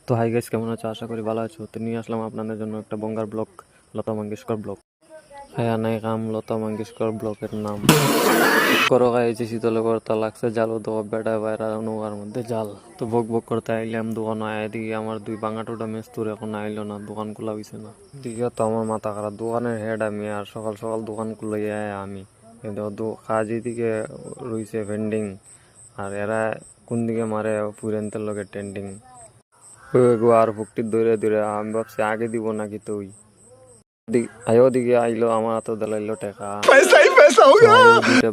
তো hi guys, কেমন আছো? আশা করি ভালো আছো। তো নিয়ে আসলাম আপনাদের জন্য একটা বঙ্গার ব্লগ, লতা মঙ্গেশকর ব্লগ। হ্যাঁ, নাই কাম লতা মঙ্গেশকর ব্লগের নাম করো গাইছি শীতলে করতে লাগছে জাল তো বেটা বাইরা নৌকার মধ্যে জাল। তো বক বক করতে আইলাম দোকান আয় দিকে আমার দুই বাঙাটোটা মেস্তুর এখন আইলো না, দোকান খোলা হয়েছে না। দিকে তো আমার মাথা খারাপ, দোকানের হেড আমি আর সকাল সকাল দোকান খুলে আয় আমি, কিন্তু কাজ এদিকে রয়েছে ভেন্ডিং আর এরা কোন দিকে মারে পুরেন্তের লগে টেন্ডিং আর ভুকটি ধরে ধরে আমি ভাবছি আগে দিব নাকি তুই আয়ো দিকে আইলো আমার হাতে দিলাইলো টাকা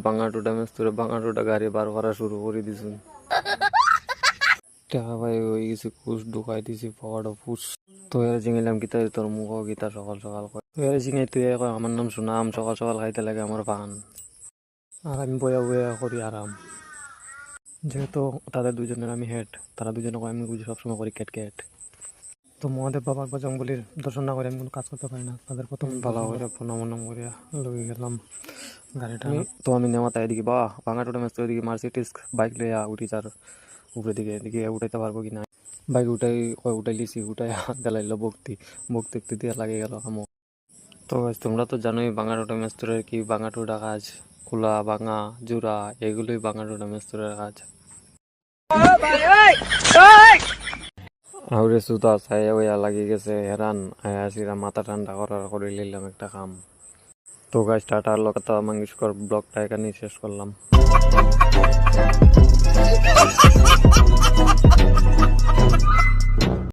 বাঙা টুটা মেস্তুরে বাঙা টুটা গাড়ি বার করা শুরু করে দিছুন। টাকা ভাই হয়ে গেছে, পুষ ঢুকাই দিছি পকেটে পুষ। তো এর জিঙিলাম গীতা তোর মুখ গীতা সকাল সকাল এর জিঙাই তুই আমার নাম শুনাম, সকাল সকাল খাইতে লাগে আমার পান আর আমি বয়া বয়া করি আরাম। যেহেতু তাদের দুজনের আমি হেড, তারা দুজনে আমি বুঝি সবসময় করি ক্যাট ক্যাট। তো মহাদেব বাবার বজরংবলীর দর্শন না করে আমি কোনো কাজ করতে পারি না। তাদের প্রথম ভালো করে প্রণাম করিয়া লগে গেলাম গাড়িটা। তো আমি নেওয়াতে এদিকে ভাঙাটোটা মেস্ত এদিকে মার্সিডিজ বাইক লইয়া উঠি, তার উপরে দিকে এদিকে উঠাইতে পারবো কি না। বাইক উঠাই লিছি, উঠাই হাত দিলাইলো ভক্তি দিয়ে লাগে গেল আমো। তো তোমরা তো জানোই ভাঙাটোটা মেস্তরের কি ভাঙাটোটা কাজ, খোলা ভাঙা জোড়া এগুলোই ভাঙাটোটা মেস্তরের কাজ। আউরে সুতা ছায়া ওয়া লাগি গেছে হেরান আয়াসিরা মাথা ঠান্ডা করার করে নিলাম একটা কাম। তো গাইস টাটা, লতা মঙ্গেশকর ব্লগটা এখানেই শেষ করলাম।